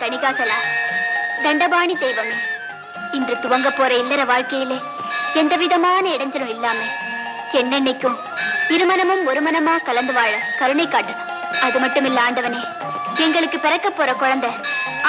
தணிகாசலா, தண்டபாணி தெய்வமே, இன்று துவங்க போற இல்லற வாழ்க்கையிலே எந்த விதமான இடைஞ்சலும் இல்லாம என்னென்னைக்கும் இருமனமும் ஒரு மனமா கலந்து வாழ கருணை காட்டணும். அது மட்டும் இல்ல ஆண்டவனே, எங்களுக்கு பிறக்க போற குழந்தை